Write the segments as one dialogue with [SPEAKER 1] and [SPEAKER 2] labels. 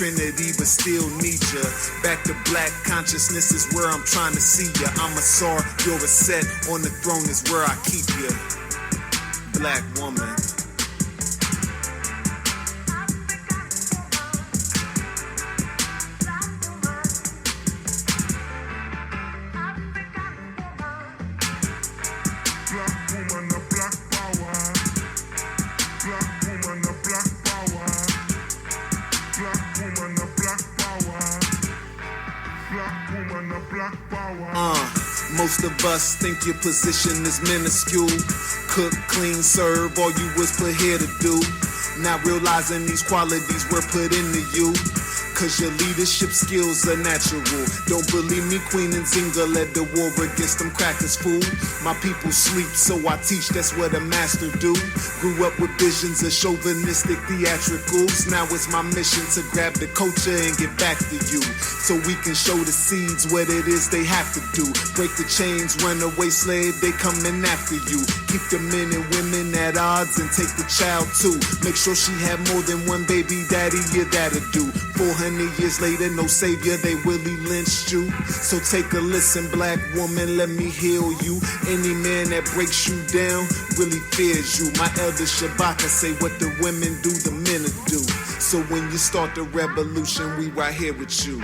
[SPEAKER 1] Trinity, but still need ya. Back to black consciousness is where I'm trying to see ya. I'm a czar, you're a set, on the throne is where I keep ya. Black woman. Most of us think your position is minuscule. Cook, clean, serve, all you was put here to do. Not realizing these qualities were put into you. Cause your leadership skills are natural. Don't believe me, Queen and Zinga led the war against them crackers, fool. My people sleep, so I teach, that's what a master do. Grew up with visions of chauvinistic theatricals. Now it's my mission to grab the culture and get back to you. So we can show the seeds what it is they have to do. Break the chains, runaway slave, they coming after you. Keep the men and women at odds and take the child too. Make sure she had more than one baby daddy, yeah, that'll do. 400 years later, no savior, they Willie lynched you. So take a listen, black woman, let me heal you. Any man that breaks you down really fears you. My elder Shabaka say what the women do, the men do. So when you start the revolution, we right here with you.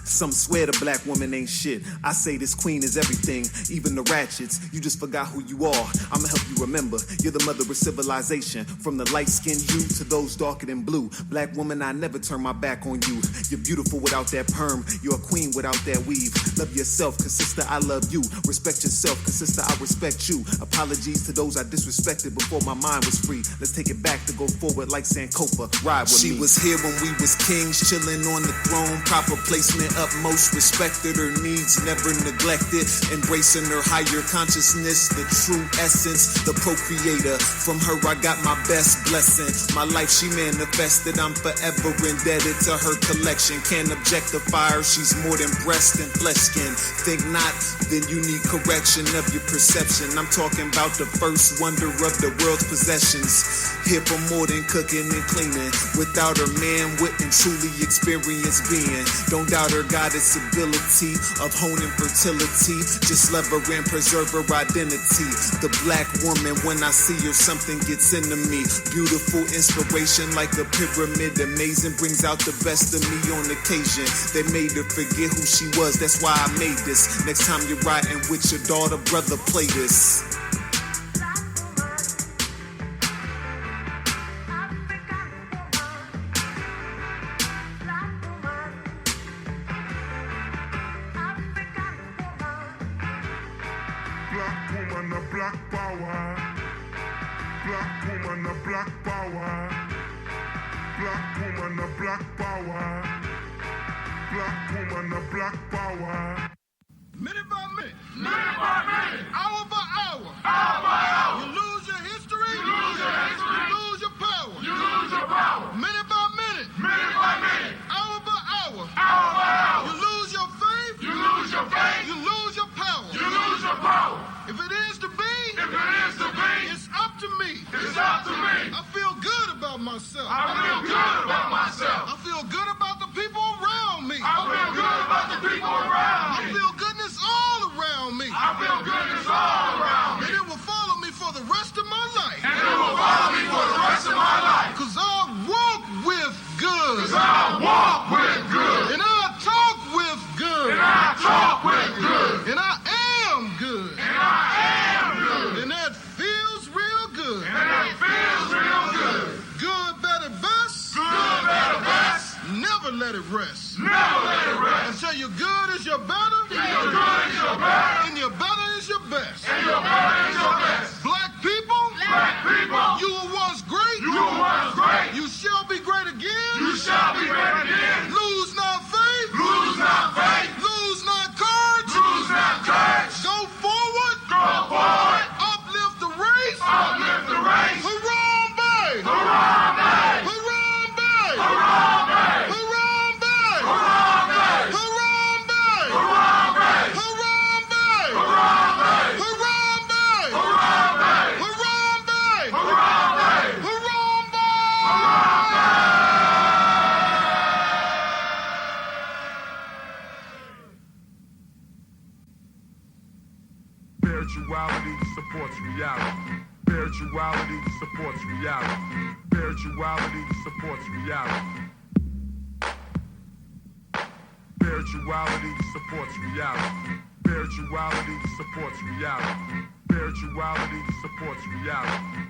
[SPEAKER 1] Some swear the black woman ain't shit. I say this queen is everything, even the ratchets. You just forgot who you are. I'ma help you remember. You're the mother of civilization. From the light-skinned hue to those darker than blue. Black woman, I never turn my back on you. You're beautiful without that perm. You're a queen without that weave. Love yourself, cause sister, I love you. Respect yourself, cause sister, I respect you. Apologies to those I disrespected before my mind was free. Let's take it back to go forward like Sankofa. Ride with me. She was here when we was kings, chilling on the throne. Proper placement up. Most respected, her needs never neglected, embracing her higher consciousness, the true essence, the procreator. From her I got my best blessing. My life she manifested, I'm forever indebted to her collection. Can't objectify her, she's more than breast and flesh skin. Think not, then you need correction of your perception. I'm talking about the first wonder of the world's possessions. Here for more than cooking and cleaning. Without her man wouldn't truly experience being. Don't doubt her goddess ability of honing fertility. Just love her and preserve her identity. The black woman, when I see her, something gets into me. Beautiful inspiration like a pyramid. Amazing, brings out the best of me on occasion. They made her forget who she was, that's why I made this. Next time you're riding with your daughter, brother, play this.
[SPEAKER 2] Black power, black woman, a black power, black woman, a black power, black woman, a black power.
[SPEAKER 3] Minute by minute,
[SPEAKER 2] Minute by minute,
[SPEAKER 3] hour by hour,
[SPEAKER 2] hour by hour.
[SPEAKER 3] you lose your history,
[SPEAKER 2] You lose your history.
[SPEAKER 3] you lose your power.
[SPEAKER 2] You lose your power.
[SPEAKER 3] Minute by minute,
[SPEAKER 2] Minute by minute,
[SPEAKER 3] hour by hour,
[SPEAKER 2] hour by hour.
[SPEAKER 3] you lose your faith,
[SPEAKER 2] You lose your faith.
[SPEAKER 3] you lose your power.
[SPEAKER 2] You lose your power.
[SPEAKER 3] If it is to be,
[SPEAKER 2] If it is to be,
[SPEAKER 3] it's up to me.
[SPEAKER 2] it's up to me.
[SPEAKER 3] I feel good about myself.
[SPEAKER 2] I feel good about myself.
[SPEAKER 3] I feel good about the people around me.
[SPEAKER 2] I feel good about the people around
[SPEAKER 3] I
[SPEAKER 2] me.
[SPEAKER 3] feel goodness all around me.
[SPEAKER 2] I feel goodness all around
[SPEAKER 3] And
[SPEAKER 2] me.
[SPEAKER 3] it will follow me for the rest of my life.
[SPEAKER 2] And it will follow me for the rest of my life.
[SPEAKER 3] Cause let it rest.
[SPEAKER 2] Never let it rest.
[SPEAKER 3] Until your good is your better.
[SPEAKER 2] Till your good is your better.
[SPEAKER 3] And your better is your best.
[SPEAKER 2] And your better is your best.
[SPEAKER 3] Black people.
[SPEAKER 2] Black people.
[SPEAKER 3] You were once great.
[SPEAKER 2] You were once great.
[SPEAKER 3] You shall be great again.
[SPEAKER 2] You shall be great again.
[SPEAKER 3] Lose not faith.
[SPEAKER 2] Lose not faith.
[SPEAKER 3] Lose not courage.
[SPEAKER 2] Lose not courage.
[SPEAKER 3] Go forward.
[SPEAKER 2] Go forward.
[SPEAKER 3] Uplift the race.
[SPEAKER 2] Uplift the race.
[SPEAKER 3] Harambe.
[SPEAKER 2] Harambe.
[SPEAKER 3] Harambe.
[SPEAKER 2] Harambe.
[SPEAKER 3] Harambe.
[SPEAKER 2] Harambe.
[SPEAKER 3] Harambe.
[SPEAKER 2] Harambe.
[SPEAKER 3] Harambe.
[SPEAKER 2] Harambe.
[SPEAKER 3] Harambe.
[SPEAKER 2] Harambe.
[SPEAKER 3] Harambe.
[SPEAKER 2] Harambe.
[SPEAKER 4] Spirituality supports reality. Spirituality supports reality. Spirituality supports reality. Spirituality supports reality. Spirituality supports reality. Spirituality supports reality.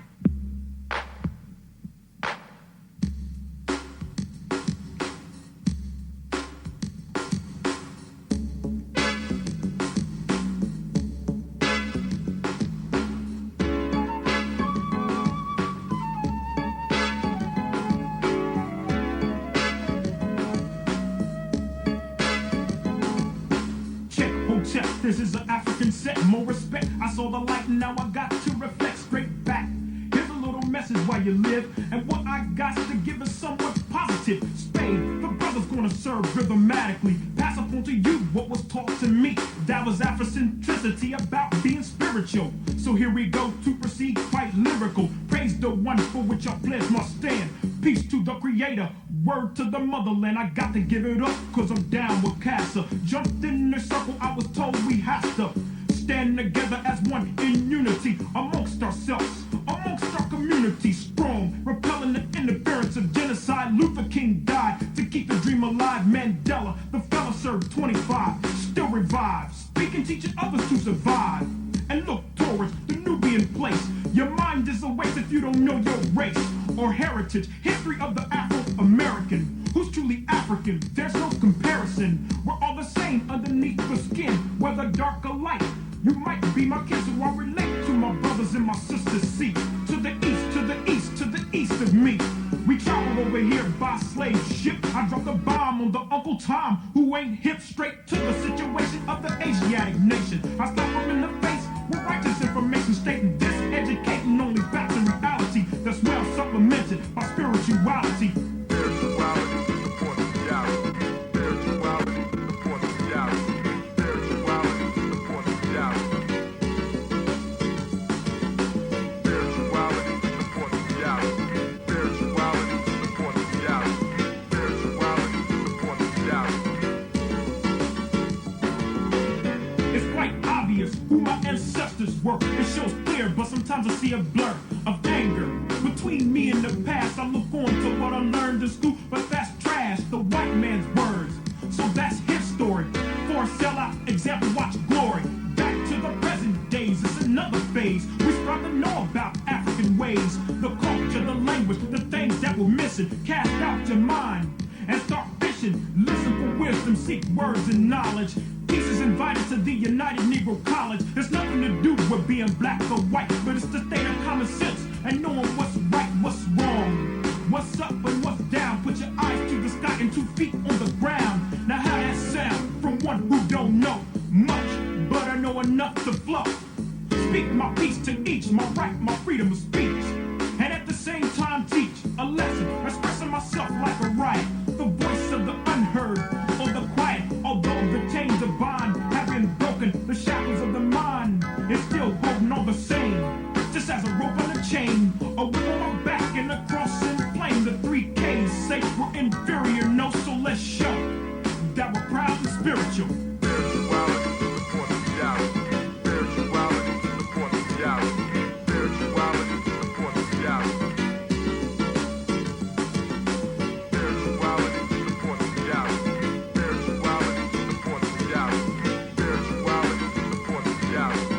[SPEAKER 5] Check, this is an African set, more respect. I saw the light, now I got to reflect straight back. Here's a little message while you live, and what I got to give is somewhat positive. Spade, the brother's gonna serve rhythmatically. Pass up on to you what was taught to me. That was Afrocentricity about being spiritual. So here we go to proceed quite lyrical. Praise the one for which I pledge my stand. Peace to the creator, word to the motherland. I got to give it up, cause I'm down with Casa. Jumped in the circle, I was told we have to stand together as one in unity amongst ourselves, amongst our community. Strong, repelling the interference of genocide. Luther King died to keep the dream alive. Mandela, the fella served 25, still revives, speaking, teaching others to survive. And look towards the Nubian place. Your mind is a waste if you don't know your race or heritage. History of the Afro-American, who's truly African. There's no comparison. We're all the same underneath the skin, whether dark or light. You might be my kid, so I relate to my brothers and my sisters. See, to the east, to the east, to the east of me. We traveled over here by slave ship. I dropped a bomb on the Uncle Tom, who ain't hip. Straight to the situation of the Asiatic nation. I slapped him in the face with righteous information, stating this, educating only facts and reality. That's well supplemented by spirituality.
[SPEAKER 4] Spirituality supports reality. Spirituality supports reality. Spirituality supports reality. Spirituality supports reality. Spirituality supports reality. Spirituality supports reality.
[SPEAKER 5] It's quite obvious who my ancestors were. It shows clear, but sometimes I see a blur of anger between me and the past. I look on to what I learned in school, but that's trash, the white man's words. So that's his story. For a sellout example, watch glory. Back to the present days, it's another phase. We strive to know about African ways, the culture, the language, the things that we're missing. Cast out your mind and start fishing. Listen for wisdom, seek words and knowledge. Peace is invited to the United Negro College. There's nothing to do with being black or white, but it's the state of common sense and knowing what's right, what's wrong, what's up and what's down. Put your eyes to the sky and 2 feet on the ground. Now how that sound from one who don't know much, but I know enough to flow. Speak my peace to each, my right, my freedom of speech, and at the same time teach a lesson, expressing myself like a riot, the voice of the unheard or the quiet. Although the chains of bond have been broken, the shackles of the mind is still holding on the same. Just as a rope on a chain, a whip on my back and a cross in flame. The 3Ks say we're inferior, no, so let's show that we're proud and spiritual.
[SPEAKER 4] Spirituality supports reality. Spirituality supports reality. Spirituality supports reality. Spirituality supports reality. Spirituality supports reality. Spirituality supports reality.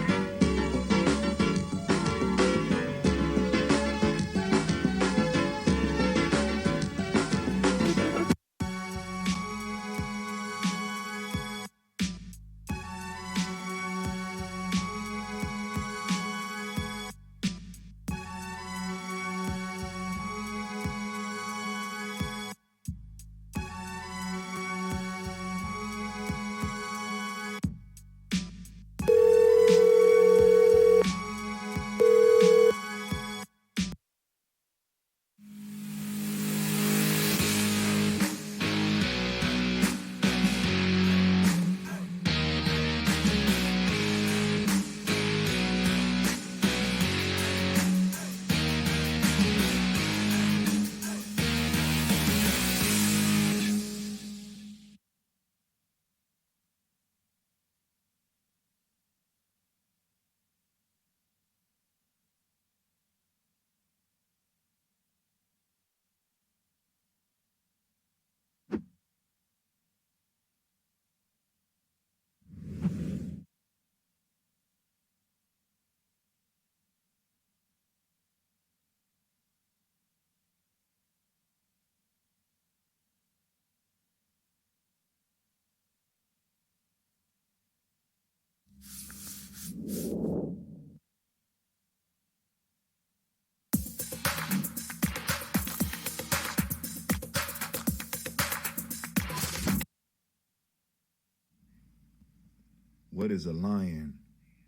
[SPEAKER 6] What is a lion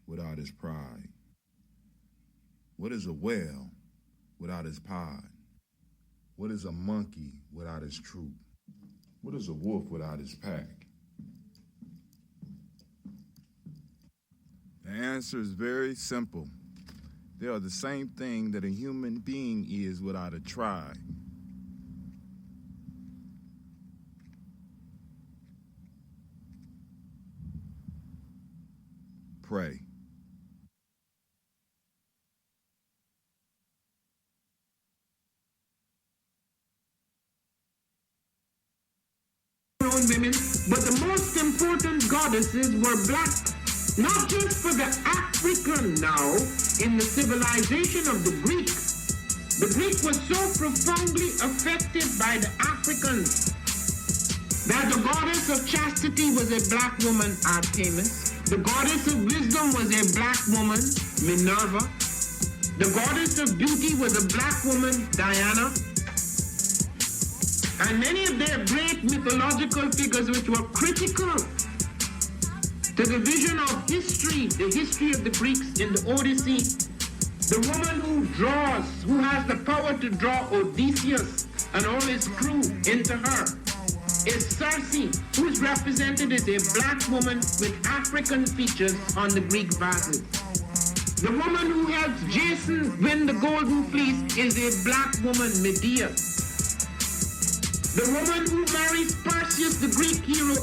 [SPEAKER 6] without his pride? What is a whale without his pod? What is a monkey without his troop? What is a wolf without his pack? The answer is very simple. They are the same thing that a human being is without a tribe. Pray.
[SPEAKER 7] Women, but the most important goddesses were black, not just for the African now in the civilization of the Greek. The Greek was so profoundly affected by the Africans that the goddess of chastity was a black woman, Artemis. The goddess of wisdom was a black woman, Minerva. The goddess of beauty was a black woman, Diana. And many of their great mythological figures which were critical to the vision of history, the history of the Greeks in the Odyssey, the woman who draws, who has the power to draw Odysseus and all his crew into her, is Circe, who is represented as a black woman with African features on the Greek vases. The woman who helps Jason win the Golden Fleece is a black woman, Medea. The woman who marries Perseus, the Greek hero.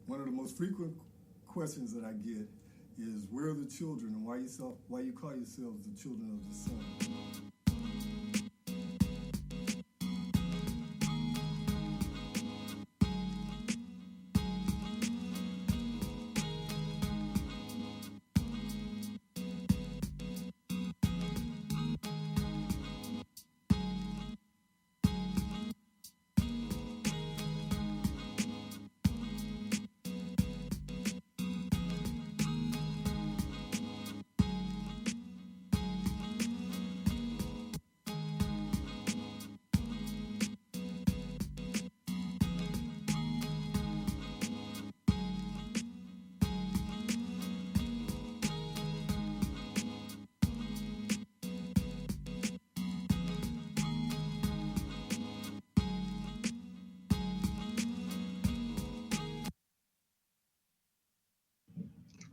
[SPEAKER 8] One of the most frequent questions that I get is, where are the children, and why you call yourselves the children of the sun?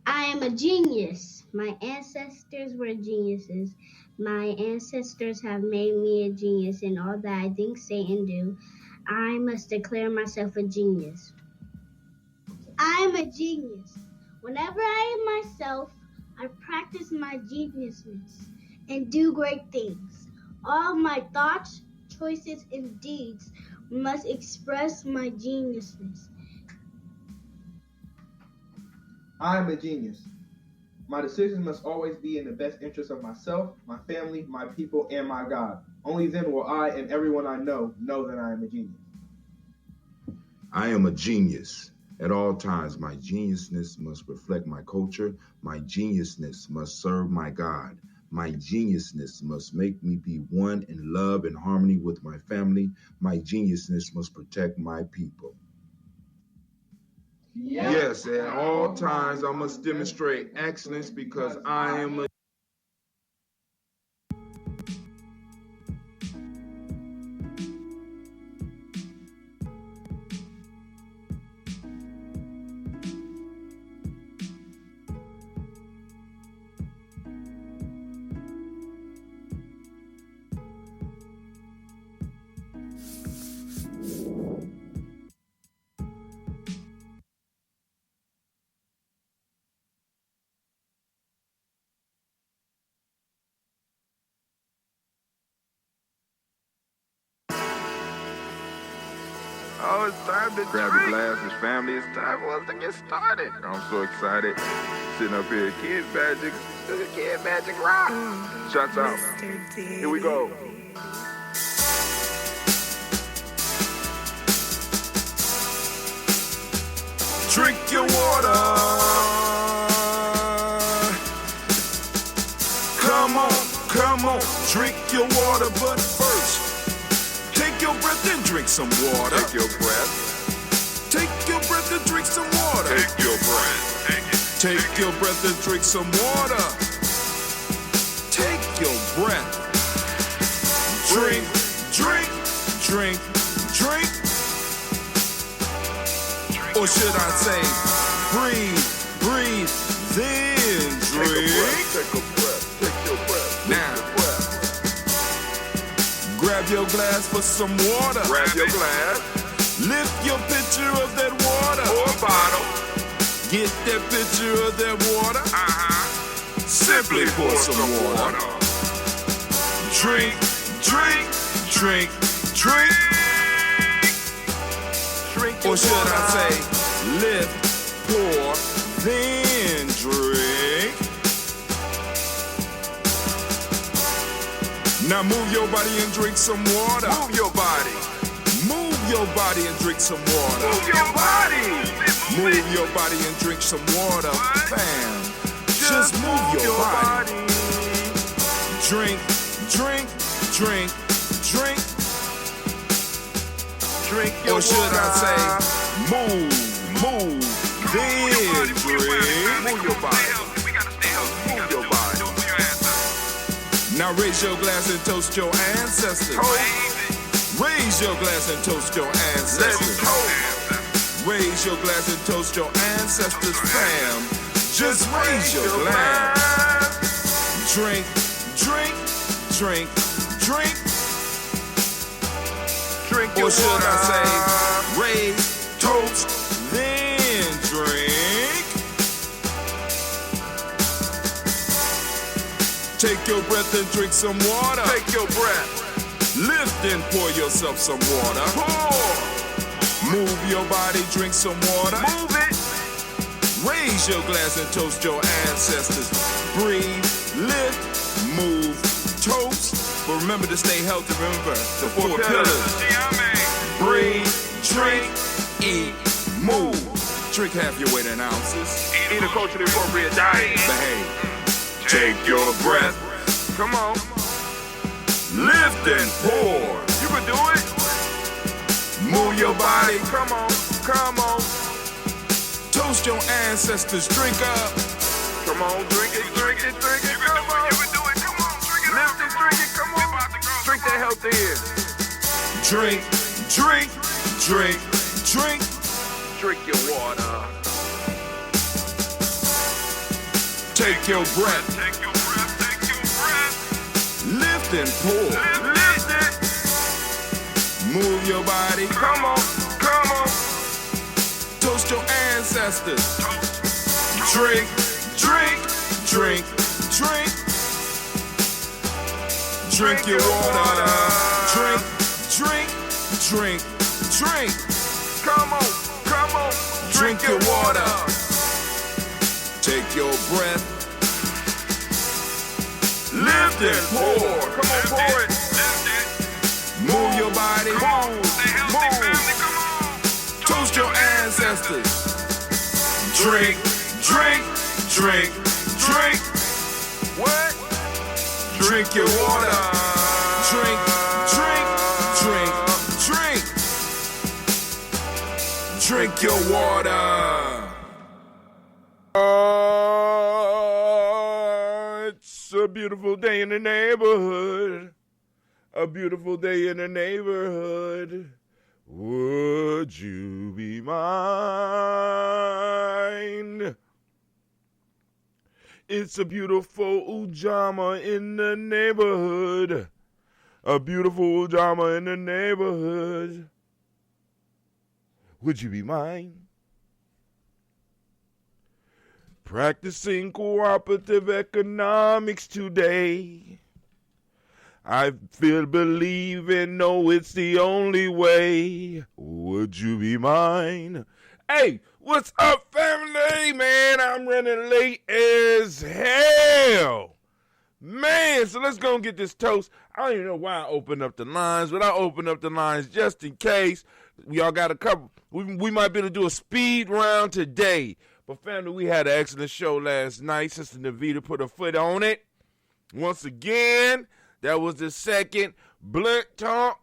[SPEAKER 9] I am a genius. My ancestors were geniuses. My ancestors have made me a genius in all that I think, say, and do. I must declare myself a genius. I am a genius. Whenever I am myself, I practice my geniusness and do great things. All my thoughts, choices, and deeds must express my geniusness.
[SPEAKER 10] I am a genius. My decisions must always be in the best interest of myself, my family, my people, and my God. Only then will I and everyone I know that I am a genius.
[SPEAKER 6] I am a genius. At all times, my geniusness must reflect my culture. My geniusness must serve my God. My geniusness must make me be one in love and harmony with my family. My geniusness must protect my people. Yes, at all times I must demonstrate excellence because I am a
[SPEAKER 4] Oh, it's time to grab your glasses, family. It's time for us to get started. I'm so excited. Sitting up here, Kid Magic Rock. Shots out. Here we go.
[SPEAKER 1] Drink your water. Come on, drink your water, but first, take your breath and drink some water.
[SPEAKER 4] Take your breath.
[SPEAKER 1] Take your breath and drink some water.
[SPEAKER 4] Take your breath.
[SPEAKER 1] Take your breath and drink some water. Take your breath. Drink, drink, drink, drink. Or should I say, breathe, breathe, then drink.
[SPEAKER 4] Take a breath. Take your breath.
[SPEAKER 1] Now, grab your glass for some water.
[SPEAKER 4] Grab your glass.
[SPEAKER 1] Lift your pitcher of that water.
[SPEAKER 4] Or bottle.
[SPEAKER 1] Get that pitcher of that water. Simply pour some water. Drink, drink, drink, drink.
[SPEAKER 4] Drink
[SPEAKER 1] Or
[SPEAKER 4] your
[SPEAKER 1] should
[SPEAKER 4] water.
[SPEAKER 1] I say, lift, pour, then drink. Now move your body and drink some water.
[SPEAKER 4] Move your body.
[SPEAKER 1] Move your body and drink some water.
[SPEAKER 4] Move your body.
[SPEAKER 1] Move your body and drink some water. Bam. Just move your body. Drink, drink, drink, drink.
[SPEAKER 4] Drink your
[SPEAKER 1] Or should
[SPEAKER 4] water.
[SPEAKER 1] I say, move, then drink.
[SPEAKER 4] Move your body. Move your body.
[SPEAKER 1] Now raise your glass and toast your ancestors. Raise your glass and toast your
[SPEAKER 4] Let's
[SPEAKER 1] ancestors.
[SPEAKER 4] toast.
[SPEAKER 1] Raise your glass and toast your ancestors, fam. Just raise your glass. Drink, drink, drink, drink.
[SPEAKER 4] Drink your
[SPEAKER 1] Or should
[SPEAKER 4] water.
[SPEAKER 1] I say, raise, toast, then drink. Take your breath and drink some water.
[SPEAKER 4] Take your breath.
[SPEAKER 1] Lift and pour yourself some water.
[SPEAKER 4] Pour.
[SPEAKER 1] Move your body, drink some water.
[SPEAKER 4] Move it.
[SPEAKER 1] Raise your glass and toast your ancestors. Breathe, lift, move, toast. But remember to stay healthy. Remember the four pillars. Breathe, drink, eat, move. Drink half your weight in ounces.
[SPEAKER 4] Eat a culturally appropriate diet.
[SPEAKER 1] Behave. Take your breath.
[SPEAKER 4] Come on.
[SPEAKER 1] Lift and pour.
[SPEAKER 4] You can do it.
[SPEAKER 1] Move your body.
[SPEAKER 4] Come on. Come on.
[SPEAKER 1] Toast your ancestors. Drink up.
[SPEAKER 4] Come on. Drink it. Drink it. Drink it. Come on. You can do it. Come on. Drink it. Lift it. Drink it. Come on. Drink that health in.
[SPEAKER 1] Drink, drink, drink, drink.
[SPEAKER 4] Drink your water.
[SPEAKER 1] Take your breath.
[SPEAKER 4] Take your breath. Take your breath.
[SPEAKER 1] Lift and pour.
[SPEAKER 4] Lift it.
[SPEAKER 1] Move your body.
[SPEAKER 4] Come on. Come on.
[SPEAKER 1] Toast your ancestors. Drink, drink, drink, drink. Drink your water. Drink, drink, drink, drink.
[SPEAKER 4] Come on. Come on.
[SPEAKER 1] Drink your water. Take your breath. Lift and pour.
[SPEAKER 4] Come on. Pour it.
[SPEAKER 1] Move your body.
[SPEAKER 4] Move.
[SPEAKER 1] Toast your ancestors. Drink, drink, drink, drink.
[SPEAKER 4] What?
[SPEAKER 1] Drink your water. Drink, drink, drink, drink. Drink your water. It's a beautiful day in the neighborhood. A beautiful day in the neighborhood. Would you be mine? It's a beautiful Ujaama in the neighborhood. A beautiful Ujaama in the neighborhood. Would you be mine? Practicing cooperative economics today. I feel, believe, and know it's the only way. Would you be mine? Hey, what's up, family? Man, I'm running late as hell. Man, so let's go and get this toast. I don't even know why I opened up the lines, but I opened up the lines just in case.
[SPEAKER 11] Y'all got a couple. We might be able to do a speed round today. But family, we had an excellent show last night. Sister Navita put her foot on it. Once again, that was the second Blunt Talk.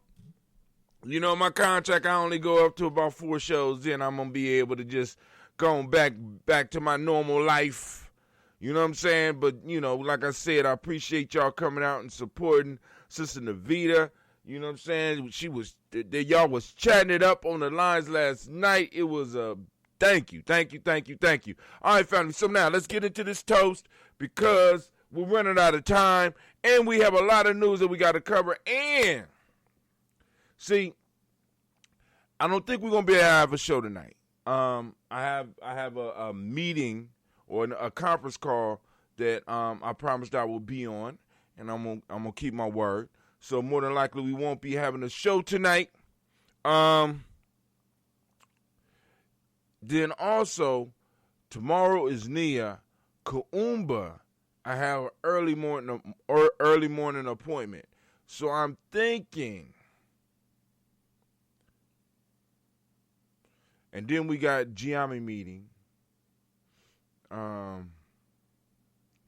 [SPEAKER 11] You know, my contract, I only go up to about 4 shows. Then I'm going to be able to just go back to my normal life. You know what I'm saying? But, you know, like I said, I appreciate y'all coming out and supporting Sister Navita. You know what I'm saying? Y'all was chatting it up on the lines last night. It was thank you. All right, family. So now let's get into this toast because we're running out of time and we have a lot of news that we got to cover. And see, I don't think we're gonna be able to have a show tonight. I have a meeting or a conference call that I promised I will be on, and I'm gonna keep my word. So more than likely we won't be having a show tonight. Then also tomorrow is Nia Kuumba. I have an early morning appointment. So I'm thinking. And then we got Gye-Nyame meeting.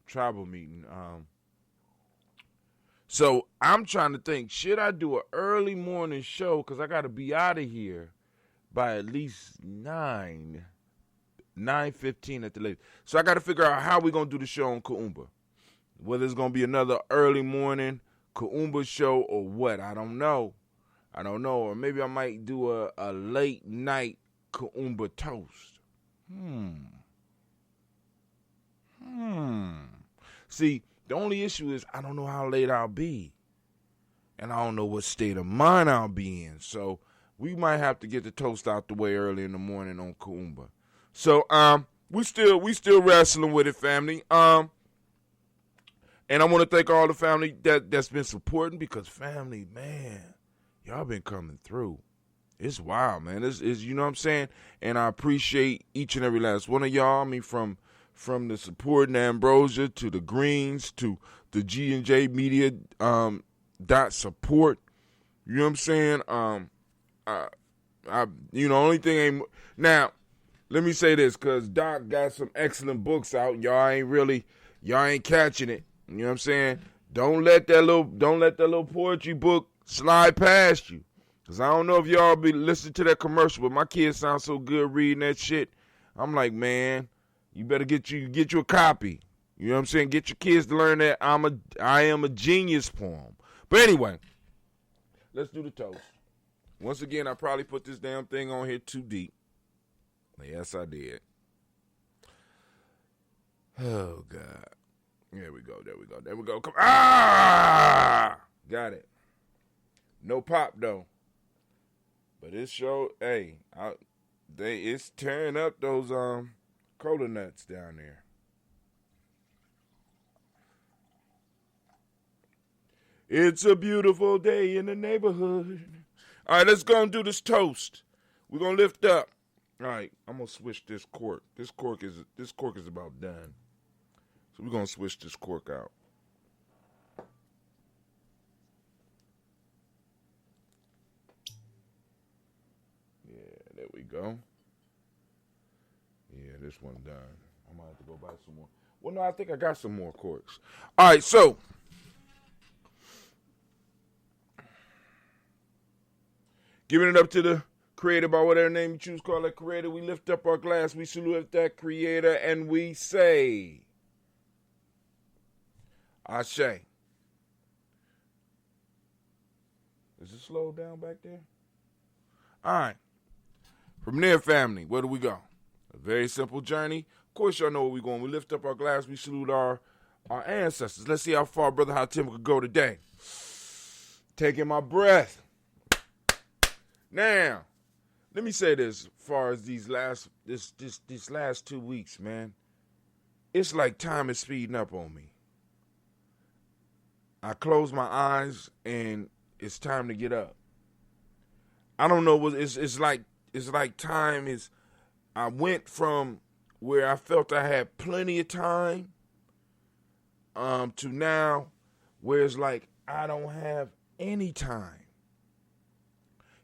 [SPEAKER 11] Tribal meeting. So I'm trying to think, should I do an early morning show? Because I got to be out of here by at least 9:15 at the latest. So I got to figure out how we're going to do the show on Kuumba. Whether it's going to be another early morning Kuumba show or what. I don't know. Or maybe I might do a late night Kuumba toast. See, the only issue is I don't know how late I'll be. And I don't know what state of mind I'll be in. So we might have to get the toast out the way early in the morning on Kuumba. So we still wrestling with it, family. And I want to thank all the family that's been supporting because family, man, y'all been coming through. It's wild, man. It's you know what I'm saying? And I appreciate each and every last one of y'all. I mean, from the support and Ambrosia to the Greens to the G&J Media .support. You know what I'm saying? Only thing ain't now. Let me say this, cause Doc got some excellent books out. Y'all ain't catching it. You know what I'm saying? Don't let that little poetry book slide past you. Cause I don't know if y'all be listening to that commercial, but my kids sound so good reading that shit. I'm like, man, you better get you a copy. You know what I'm saying? Get your kids to learn that I am a genius poem. But anyway, let's do the toast. Once again, I probably put this damn thing on here too deep. Yes, I did. Oh, God. There we go. Come got it. No pop, though. But it showed, hey, it's tearing up those cola nuts down there. It's a beautiful day in the neighborhood. All right, let's go and do this toast. We're going to lift up. All right, I'm going to switch this cork. This cork is about done. So we're going to switch this cork out. Yeah, there we go. Yeah, this one done. I might have to go buy some more. Well, no, I think I got some more corks. All right, so giving it up to the creator by whatever name you choose, call that creator. We lift up our glass, we salute that creator, and we say, Ashe. Is it slowed down back there? All right. From there, family, where do we go? A very simple journey. Of course, y'all know where we're going. We lift up our glass, we salute our ancestors. Let's see how far Brother Hatim could go today. Taking my breath. Now, let me say this as far as these last 2 weeks, man. It's like time is speeding up on me. I close my eyes and it's time to get up. I don't know what it's like time is. I went from where I felt I had plenty of time to now where it's like I don't have any time.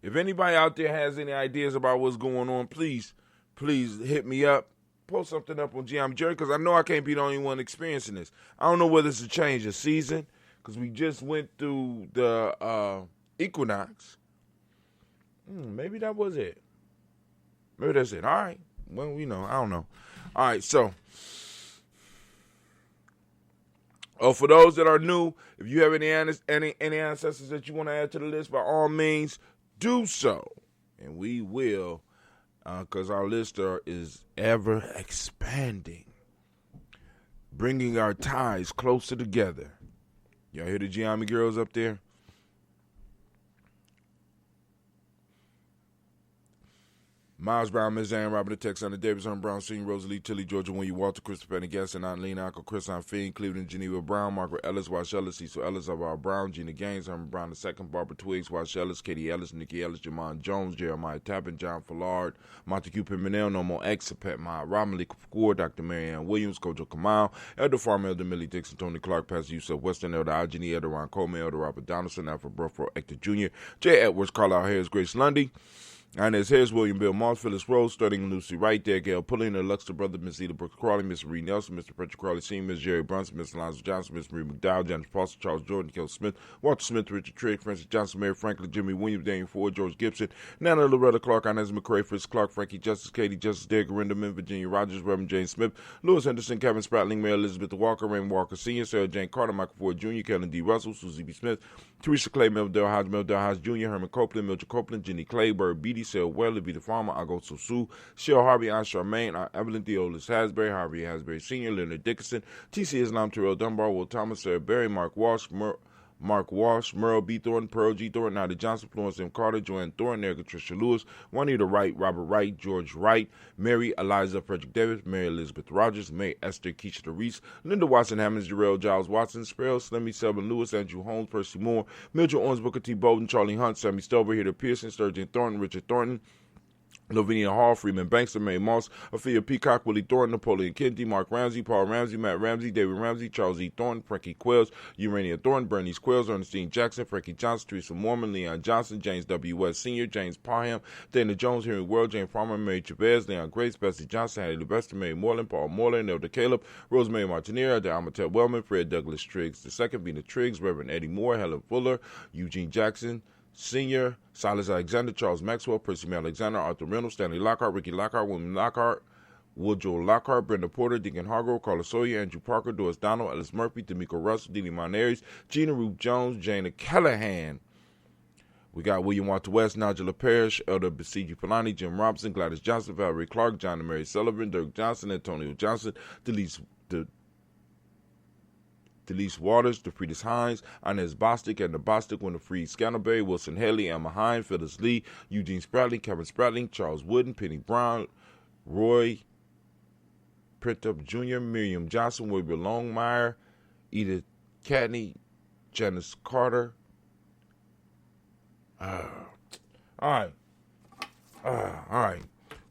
[SPEAKER 11] If anybody out there has any ideas about what's going on, please hit me up. Post something up on Gye-Nyame Jerry, because I know I can't be the only one experiencing this. I don't know whether it's a change of season, because we just went through the equinox. Maybe that was it. Maybe that's it. All right. Well, I don't know. All right, so for those that are new, if you have any ancestors that you want to add to the list, by all means, do so. And we will, because our list is ever expanding, bringing our ties closer together. Y'all hear the Gye-Nyame girls up there? Miles Brown, Ms. Ann, Robert Texana, Davidson Brown, Senior, Rosalie, Tilly, Georgia, Winnie, Walter, Christopher, Penny, Gaston, Aunt Lena, Uncle Chris, Aunt Fiend, Cleveland, Geneva Brown, Margaret Ellis, Wash Ellis, Cecil Ellis, Alvar Brown, Gina Gaines, Herman Brown II, Barbara Twiggs, Wash Ellis, Katie Ellis, Nikki Ellis, Jamon Jones, Jeremiah Tappan, John Fallard, Montague Pimenel, No More X, Pet Ma, Romilly Kapoor, Dr. Marianne Williams, Kojo Kamal, Elder Farmer, Elder Millie Dixon, Tony Clark, Pastor Yusuf Weston, Elder Ageni, Elder Ron Coleman, Elder Robert Donaldson, Alfred Burford, Hector Jr., J. Edwards, Carlisle Harris, Grace Lundy, and as here's William Bill Moss, Phyllis Rose, starting Lucy Wright, there, Gail Pulling, the Luxor brother, Miss Eda Brooks Crawley, Miss Marie Nelson, Mr. Patrick Crawley Sr., Miss Jerry Brunson, Miss Alonzo Johnson, Miss Marie McDowell, Janice Foster, Charles Jordan, Kel Smith, Walter Smith, Richard Trigg, Francis Johnson, Mary Franklin, Jimmy Williams, Daniel Ford, George Gibson, Nana Loretta Clark, Inez McCrae, Fritz Clark, Frankie Justice, Katie Justice, Derek Rinderman, Virginia Rogers, Reverend Jane Smith, Lewis Henderson, Kevin Spratling, Mary Elizabeth Walker, Raymond Walker Sr., Sarah Jane Carter, Michael Ford Jr., Kellen D. Russell, Susie B. Smith, Teresa Clay, Meldell Hodge Jr., Herman Copeland, Mildred Copeland, Jenny Clay, Bird Beatty, Sarah Weller, Vita Farmer, Agosto Sue, Cheryl Harvey, Aunt Charmaine, Aunt Evelyn Theolis Hasbury, Harvey Hasbury Sr., Leonard Dickinson, T.C. Islam, Terrell Dunbar, Will Thomas, Sarah Berry, Mark Walsh, Merle B. Thornton, Pearl G. Thornton, Nada Johnson, Florence M. Carter, Joanne Thornton, Erica Tricia Lewis, Juanita Wright, Robert Wright, George Wright, Mary Eliza Frederick Davis, Mary Elizabeth Rogers, May Esther Keisha Reese, Linda Watson Hammonds, Jarrell Giles Watson, Sparrow, Slimmy Selby Lewis, Andrew Holmes, Percy Moore, Mildred Owens, Booker T. Bolden, Charlie Hunt, Sammy Stover, Heather Pearson, Sturgeon Thornton, Richard Thornton, Lavinia Hall, Freeman Bankster, Mae Moss, Ophelia Peacock, Willie Thornton, Napoleon Kennedy, Mark Ramsey, Paul Ramsey, Matt Ramsey, David Ramsey, Charles E. Thornton, Frankie Quells, Urania Thornton, Bernice Quells, Ernestine Jackson, Frankie Johnson, Teresa Mormon, Leon Johnson, James W. West Sr., James Parham, Dana Jones, Henry World, Jane Farmer, Mary Chavez, Leon Grace, Bessie Johnson, Hattie Levester, Mary Moreland, Paul Moreland, Elder Caleb, Rosemary Martinier, Elder Amatel Wellman, Fred Douglas Triggs II, Vina Triggs, Reverend Eddie Moore, Helen Fuller, Eugene Jackson, Senior, Silas Alexander, Charles Maxwell, Percy May Alexander, Arthur Reynolds, Stanley Lockhart, Ricky Lockhart, William Lockhart, Woodrow Lockhart, Brenda Porter, Deacon Hargrove, Carla Sawyer, Andrew Parker, Doris Donald, Ellis Murphy, D'Amico Russell, Didi Monares, Gina Ruth Jones, Jana Callahan. We got William Walter West, Nigel Parrish, Elder Basiji Polani, Jim Robinson, Gladys Johnson, Valerie Clark, John and Mary Sullivan, Dirk Johnson, Antonio Johnson, Delise Waters, DeFriedis Hines, Inez Bostic, and the Bostic, Winifred Scantleberry, Wilson Haley, Emma Hine, Phyllis Lee, Eugene Spratling, Kevin Spratling, Charles Wooden, Penny Brown, Roy Printup Jr., Miriam Johnson, Wilbur Longmire, Edith Catney, Janice Carter. All right.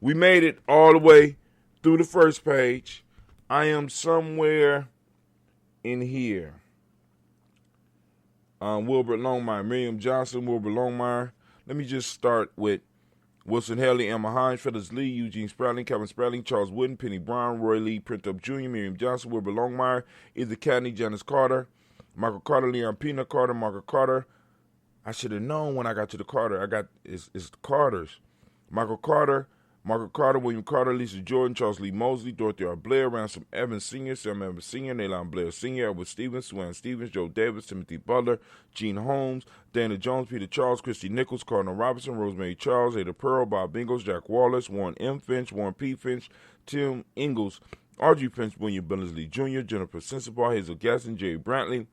[SPEAKER 11] We made it all the way through the first page. I am somewhere in here. Wilbert Longmire, Miriam Johnson, Wilbur Longmire. Let me just start with Wilson Haley, Emma Hines, Phyllis Lee, Eugene Spratling, Kevin Spratling, Charles Wooden, Penny Brown, Roy Lee, Printup Jr., Miriam Johnson, Wilbur Longmire, Edith Cadney, Janice Carter, Michael Carter, Leon Pina Carter, Margaret Carter. I should have known when I got to the Carter. It's the Carters. Michael Carter, Margaret Carter, William Carter, Lisa Jordan, Charles Lee Mosley, Dorothy R. Blair, Ransom Evans Sr., Sam Evans Sr., Naylon Blair Sr., Edward Stevens, Swan Stevens, Joe Davis, Timothy Butler, Gene Holmes, Dana Jones, Peter Charles, Christy Nichols, Cardinal Robinson, Rosemary Charles, Ada Pearl, Bob Ingles, Jack Wallace, Warren M. Finch, Warren P. Finch, Tim Ingalls, Audrey Finch, William Billingsley Jr., Jennifer Sensabaugh, Hazel Gaston, Jerry Brantley,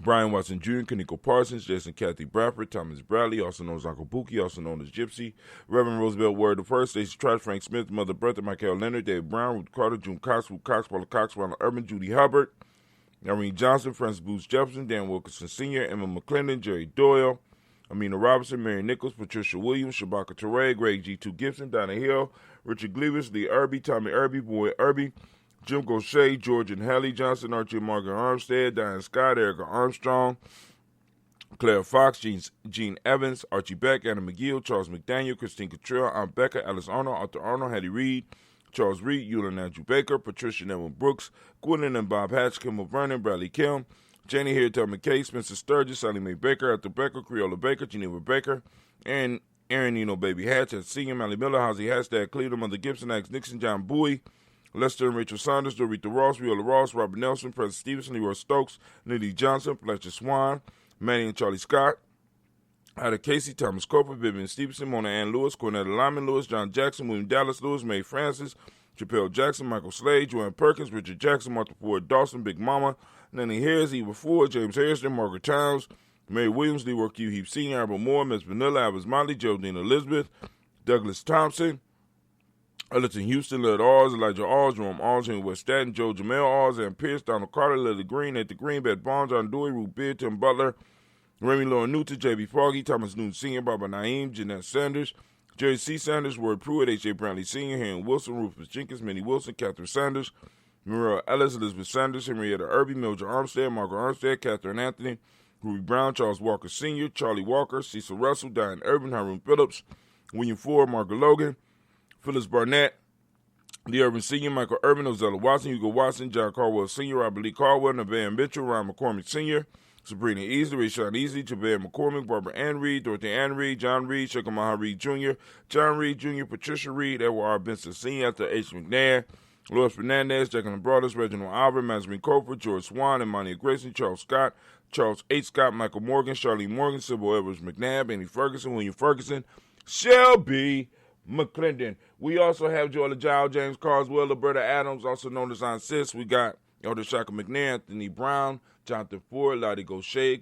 [SPEAKER 11] Brian Watson Jr., Kaniko Parsons, Jason Kathy Bradford, Thomas Bradley, also known as Uncle Buki, also known as Gypsy, Reverend Roosevelt Word I, Stacey Trash, Frank Smith, Mother Bertha, Michael Leonard, Dave Brown, Ruth Carter, June Cox, Ruth Cox, Paula Cox, Ronald Urban, Judy Hubbard, Irene Johnson, Francis Booth Jefferson, Dan Wilkinson Sr., Emma McClendon, Jerry Doyle, Amina Robinson, Mary Nichols, Patricia Williams, Shabaka Teray, Greg G2 Gibson, Donna Hill, Richard Gleavis, Lee Irby, Tommy Irby, Boy Irby, Jim Gaucher, George and Hallie Johnson, Archie Margaret Armstead, Diane Scott, Erica Armstrong, Claire Fox, Gene Evans, Archie Beck, Anna McGill, Charles McDaniel, Christine Cottrell, Aunt Becca, Alice Arnold, Arthur Arnold, Hattie Reed, Charles Reed, Eula Andrew Baker, Patricia Neville Brooks, Gwendolyn and Bob Hatch, Kimball Vernon, Bradley Kim, Janie Harriet McKay, Spencer Sturgis, Sally Mae Baker, Arthur Becker, Creola Baker, Geneva Baker, and Aaron Eno Baby Hatch, at Senior, Mally Miller, Hosey Hashtag, Cleveland, Mother Gibson, Alex Nixon, John Bowie, Lester and Rachel Saunders, Dorita Ross, Viola Ross, Robert Nelson, President Stevenson, Leroy Stokes, Liddy Johnson, Fletcher Swan, Manny and Charlie Scott, Ida Casey, Thomas Coper, Vivian Stevenson, Mona Ann Lewis, Cornetta Lyman Lewis, John Jackson, William Dallas Lewis, Mae Francis, Chappelle Jackson, Michael Slade, Joanne Perkins, Richard Jackson, Martha Ford Dawson, Big Mama, Nanny Harris, Eva Ford, James Harrison, Margaret Towns, Mary Williams, Leroy Q. Heap Sr., Albert Moore, Miss Vanilla, Albert Motley, Geraldine Elizabeth, Douglas Thompson, Ellerton Houston, Led Oz, Elijah Oz, Jerome Oz, Henry West Staten, Joe Jamel Oz, Ann Pierce, Donald Carter, Lily Green, Nathan Green, Beth Barnes, John Dewey, Ruth Beard, Tim Butler, Remy Lauren Newton, J.B. Foggy, Thomas Newton Sr., Barbara Naeem, Jeanette Sanders, Jerry C. Sanders, Ward Pruitt, H.A. Brownlee Sr., Henry Wilson, Rufus Jenkins, Minnie Wilson, Catherine Sanders, Muriel Ellis, Elizabeth Sanders, Henrietta Irby, Mildred Armstead, Margaret Armstead, Catherine Anthony, Ruby Brown, Charles Walker Sr., Charlie Walker, Cecil Russell, Diane Urban, Haroon Phillips, William Ford, Margaret Logan, Phyllis Barnett, Lee Urban Sr., Michael Urban, Ozella Watson, Hugo Watson, John Caldwell Sr., Robert Lee Caldwell, Nevaeh Mitchell, Ryan McCormick Sr., Sabrina Easley, Rayshawn Easley, Javed McCormick, Barbara Ann Reed, Dorothy Ann Reed, John Reed, Shekamaha Reed Jr., John Reed Jr., Patricia Reed, Edward R. Benson Sr., Arthur H. McNair, Louis Fernandez, Jacqueline Brothers, Reginald Albert, Mazarine Cofer, George Swan, Imani Grayson, Charles Scott, Charles H. Scott, Michael Morgan, Charlene Morgan, Sybil Edwards McNabb, Annie Ferguson, William Ferguson, Shelby McClendon. We also have Joella Giles, James Carswell, Roberta Adams, also known as Aunt Sis. We got Elder Shaka McNair, Anthony Brown, Jonathan Ford, Lottie Gaucher,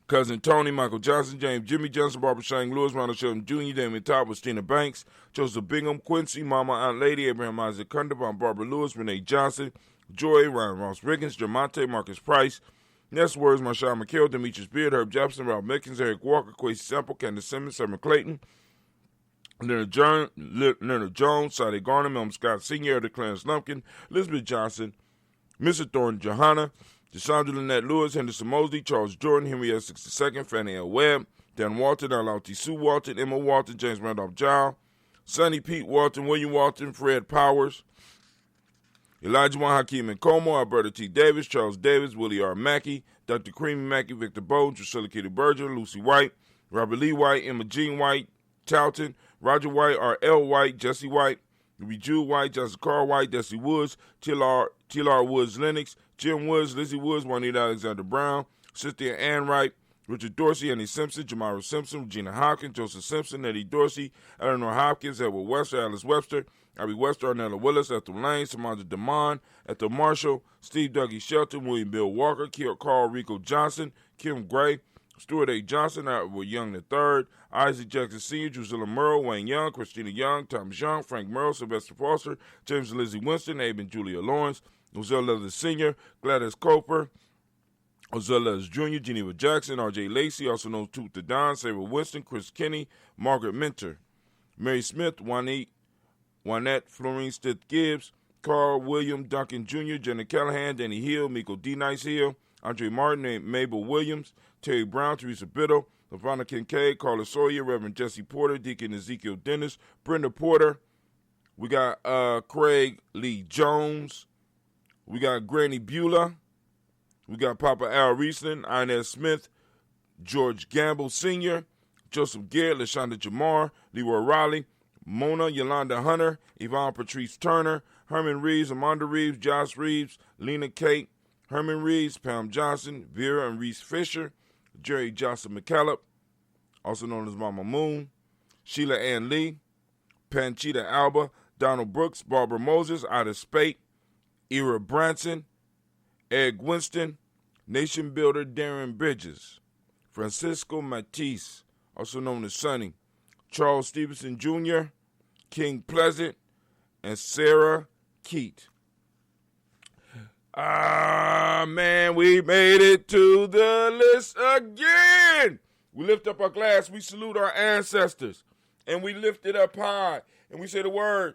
[SPEAKER 11] Cousin Tony, Michael Johnson, James Jimmy Johnson, Barbara Shang Lewis, Ronald Shelton Jr., Damon Todd, Stina Banks, Joseph Bingham, Quincy, Mama, Aunt Lady, Abraham Isaac Cundiff, Aunt Barbara Lewis, Renee Johnson, Joy, Ryan Ross Riggins, Jamonte, Marcus Price, Ness Words, Marshawn McHale, Demetrius Beard, Herb Jepson, Ralph Mickens, Eric Walker, Quasi Semple, Candace Simmons, Simon Clayton, Leonard Jones, Sade Garner, Melvin Scott Sr., Elder Clarence Lumpkin, Elizabeth Johnson, Mr. Thornton Johanna, Deshandra Lynette Lewis, Henderson Mosley, Charles Jordan, Henry S. 62nd, Fannie L. Webb, Dan Walton, Alauti Sue Walton, Emma Walton, James Randolph Giles, Sonny Pete Walton, William Walton, Fred Powers, Elijah Juan Hakeem Nkomo, Alberta T. Davis, Charles Davis, Willie R. Mackey, Dr. Creamy Mackey, Victor Bowden, Drusilla Kitty Berger, Lucy White, Robert Lee White, Emma Jean White, Towton, Roger White, R.L. White, Jesse White, Ruby Jude White, Johnson Carl White, Desi Woods, T.L.R. Woods Lennox, Jim Woods, Lizzie Woods, Juanita Alexander Brown, Cynthia Ann Wright, Richard Dorsey, Annie Simpson, Jamara Simpson, Regina Hopkins, Joseph Simpson, Eddie Dorsey, Eleanor Hopkins, Edward Webster, Alice Webster, Abby Webster, Arnella Willis, Ethel Lane, Samantha DeMond, Ethel Marshall, Steve Dougie Shelton, William Bill Walker, Carl Rico Johnson, Kim Gray, Stuart A. Johnson, Edward Young III, Isaac Jackson Sr., Drusilla Merle, Wayne Young, Christina Young, Thomas Young, Frank Merle, Sylvester Foster, James and Lizzie Winston, Abe and Julia Lawrence, Ozell Leather Sr., Gladys Coper, Ozell Leathers Jr., Geneva Jackson, R.J. Lacey, also known as Tooth the Don, Sarah Winston, Chris Kinney, Margaret Minter, Mary Smith, Juanette Florine Stith Gibbs, Carl William Duncan Jr., Jenna Callahan, Danny Hill, Miko D. Nice Hill, Andre Martin, Mabel Williams, Terry Brown, Teresa Biddle, LaVonna Kincaid, Carla Sawyer, Reverend Jesse Porter, Deacon Ezekiel Dennis, Brenda Porter. We got Craig Lee Jones. We got Granny Beulah. We got Papa Al Riesling, Inez Smith, George Gamble Sr., Joseph Garrett, LaShonda Jamar, Leroy Riley, Mona Yolanda Hunter, Yvonne Patrice Turner, Herman Reeves, Amanda Reeves, Josh Reeves, Lena Kate, Herman Reeves, Pam Johnson, Vera and Reese Fisher, Jerry Johnson McCallop, also known as Mama Moon, Sheila Ann Lee, Panchita Alba, Donald Brooks, Barbara Moses, Ida Spate, Ira Branson, Ed Winston, Nation Builder Darren Bridges, Francisco Matisse, also known as Sonny, Charles Stevenson Jr., King Pleasant, and Sarah Keat. Man, we made it to the list again. We lift up our glass, we salute our ancestors, and we lift it up high, and we say the word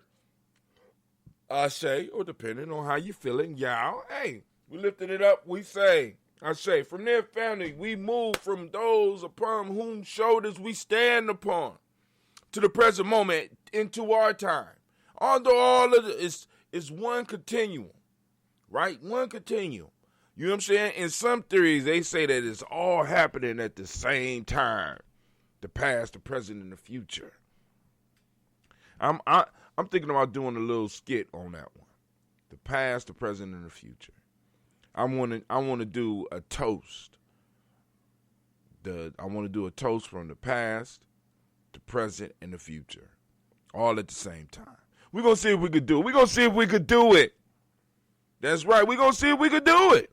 [SPEAKER 11] Ashe, or depending on how you feeling, y'all. Hey, we lifted it up, we say, Ashe. From their family, we move from those upon whom shoulders we stand upon to the present moment into our time. Although all of it is one continuum, right? One continuum. You know what I'm saying? In some theories, they say that it's all happening at the same time. The past, the present, and the future. I'm thinking about doing a little skit on that one. The past, the present, and the future. I want to do a toast. I want to do a toast from the past, the present, and the future, all at the same time. We're gonna see if we could do it. We're gonna see if we could do it. That's right. We're gonna see if we could do it.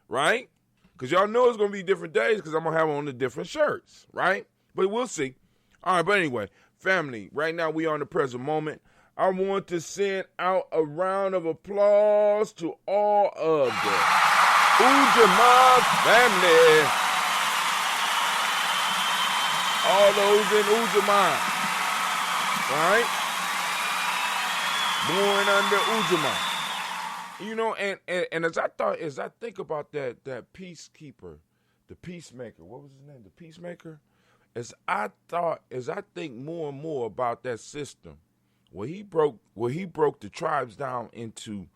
[SPEAKER 11] Right? Because y'all know it's gonna be different days because I'm gonna have on the different shirts. Right? But we'll see. All right. But anyway, family. Right now we are in the present moment. I want to send out a round of applause to all of the Ujaama family. All those in Ujaama. Right? Born under Ujaama. You know, and as I think about that peacekeeper, the peacemaker, what was his name? The peacemaker? As I think more and more about that system, where he broke the tribes down into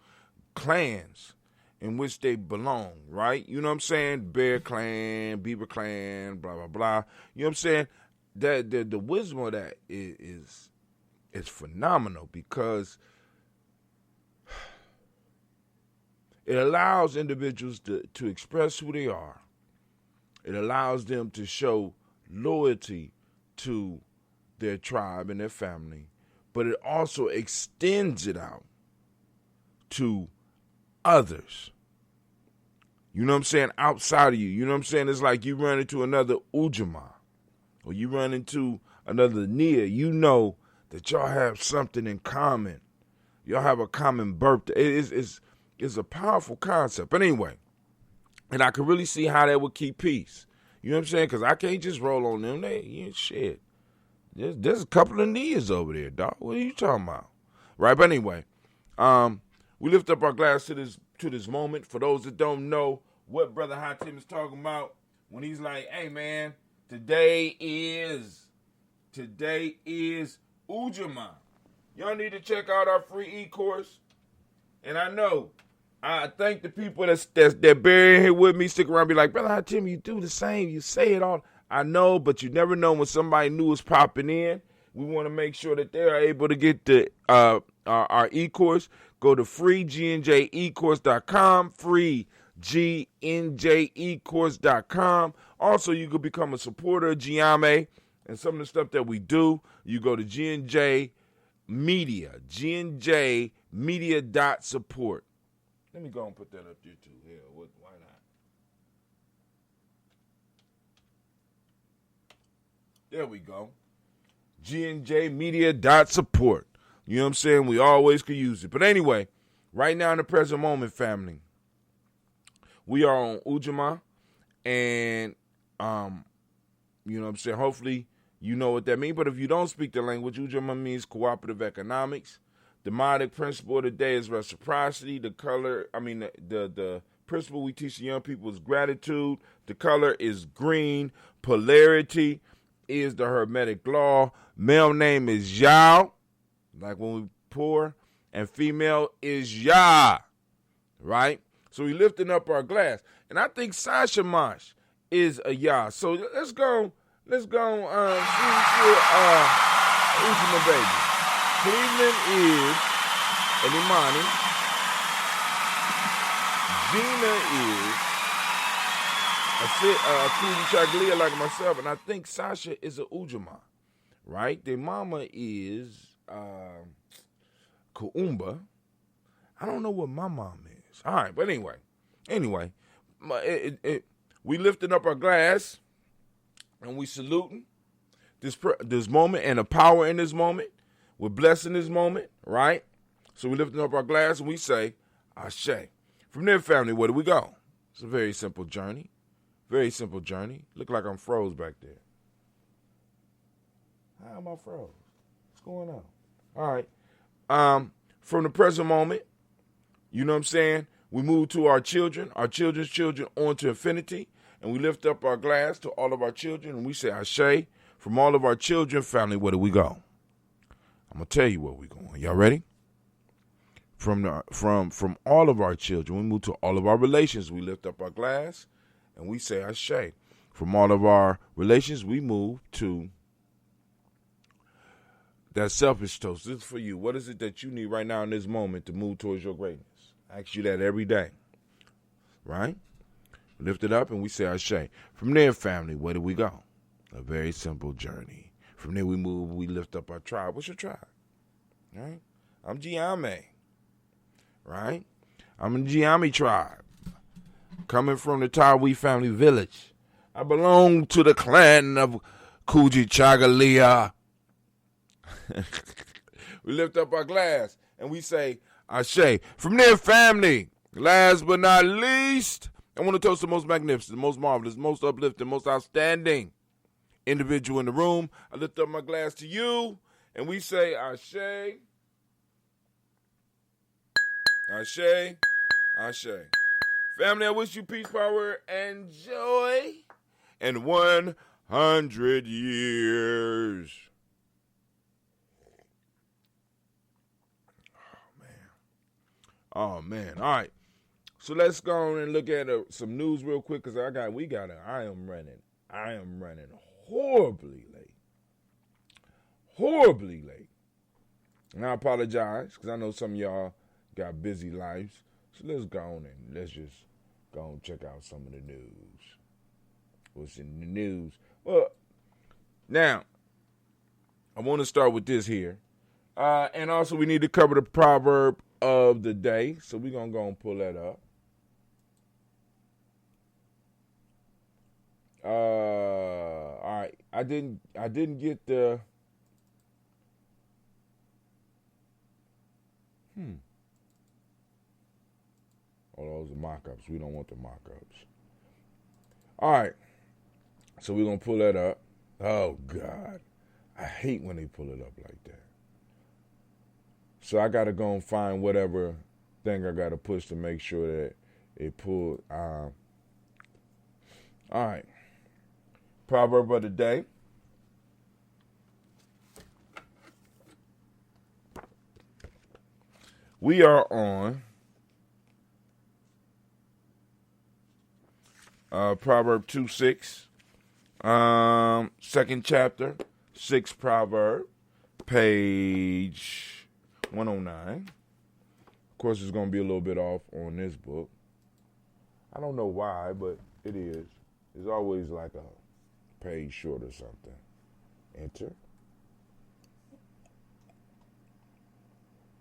[SPEAKER 11] clans in which they belong, right? You know what I'm saying? Bear Clan, Beaver Clan, blah, blah, blah. You know what I'm saying? That the wisdom of that is phenomenal because it allows individuals to express who they are. It allows them to show loyalty to their tribe and their family, but it also extends it out to others. You know what I'm saying? Outside of you. You know what I'm saying? It's like you run into another Ujaama or you run into another Nia. You know that y'all have something in common. Y'all have a common birthday. It's a powerful concept. But anyway, and I can really see how that would keep peace. You know what I'm saying? Because I can't just roll on them. Shit. There's a couple of Nias over there, dog. What are you talking about? Right? But anyway, we lift up our glass to this moment. For those that don't know what Brother Hatim is talking about, when he's like, hey, man, today is Ujaama. Y'all need to check out our free e-course. And I thank the people that bear here with me, stick around, and be like, Brother Hatim, you do the same. You say it all. I know, but you never know when somebody new is popping in. We want to make sure that they are able to get the our e-course. Go to freegnjecourse.com, freegnjecourse.com. Also, you could become a supporter of Gye-Nyame and some of the stuff that we do. You go to G&J Media, gnjmedia.support. Let me go and put that up there too. Yeah, why not? There we go. gnjmedia.support. You know what I'm saying? We always could use it. But anyway, right now in the present moment, family, we are on Ujaama, and you know what I'm saying? Hopefully you know what that means. But if you don't speak the language, Ujaama means cooperative economics. The modic principle of the day is reciprocity. The principle we teach the young people is gratitude. The color is green. Polarity is the hermetic law. Male name is Yao, like when we pour, and female is Ya, right? So we lifting up our glass. And I think Sasha Mosh is a Ya. So let's go, see Ujaama baby. Cleveland is an Imani. Gina is a Kuzi Chaglia like myself, and I think Sasha is a Ujaama, right? Their mama is Kuumba. I don't know what my mom is. All right, but anyway, we lifting up our glass and we saluting this moment and the power in this moment. We're blessing this moment, right? So we're lifting up our glass and we say, Ashe. From there, family, where do we go? It's a very simple journey. Very simple journey. Look like I'm froze back there. How am I froze? What's going on? All right. from the present moment, you know what I'm saying, we move to our children, our children's children, on to infinity, and we lift up our glass to all of our children, and we say, Ashe, from all of our children, family, where do we go? I'm going to tell you where we're going. Y'all ready? From all of our children, we move to all of our relations. We lift up our glass, and we say, Ashe. From all of our relations, we move to that selfish toast. This is for you. What is it that you need right now in this moment to move towards your greatness? I ask you that every day, right? Lift it up and we say Ashe. From there, family, where do we go? A very simple journey. From there we move, we lift up our tribe. What's your tribe? Right? I'm Gye-Nyame, right? I'm in the Gye-Nyame tribe. Coming from the Tawi family village. I belong to the clan of Kujichagalia. We lift up our glass and we say Ashe. From there, family, last but not least, I want to toast the most magnificent, the most marvelous, most uplifting, most outstanding individual in the room. I lift up my glass to you, and we say Ashe, Ashe, Ashe. Family, I wish you peace, power, and joy, and 100 years. Oh, man. All right. So let's go on and look at some news real quick because I am running horribly late. Horribly late. And I apologize because I know some of y'all got busy lives. So let's go on and let's just go and check out some of the news. What's in the news? Well, now, I want to start with this here. And also we need to cover the proverb of the day. So we're going to go and pull that up. All right. I didn't get the Oh, those are mock-ups. We don't want the mock-ups. All right. So we're going to pull that up. Oh, God. I hate when they pull it up like that. So I got to go and find whatever thing I got to push to make sure that it pulled. All right. Proverb of the day. We are on Proverb 2:6, second chapter, 6th proverb, page 109. Of course, it's going to be a little bit off on this book. I don't know why, but it is. It's always like a page short or something. Enter.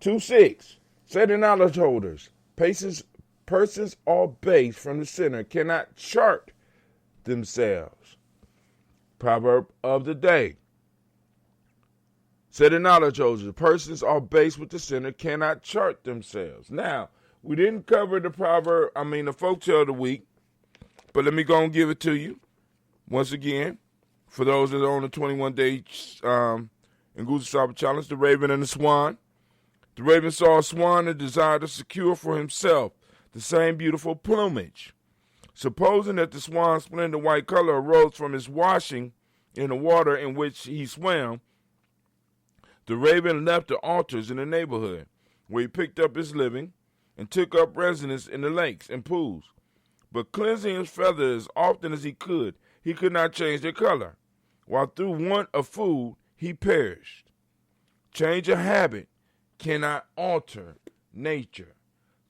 [SPEAKER 11] 2:6. Say to knowledge holders, persons all base from the center cannot chart themselves. Proverb of the day. Say to knowledge holders, persons all base with the center cannot chart themselves. Now, we didn't cover the folktale of the week, but let me go and give it to you once again. For those that are on the 21-day Nguzi Challenge, the Raven and the Swan. The raven saw a swan and desired to secure for himself the same beautiful plumage. Supposing that the swan's splendid white color arose from his washing in the water in which he swam, the raven left the altars in the neighborhood, where he picked up his living and took up residence in the lakes and pools. But cleansing his feathers as often as he could not change their color, while through want of food he perished. Change of habit cannot alter nature.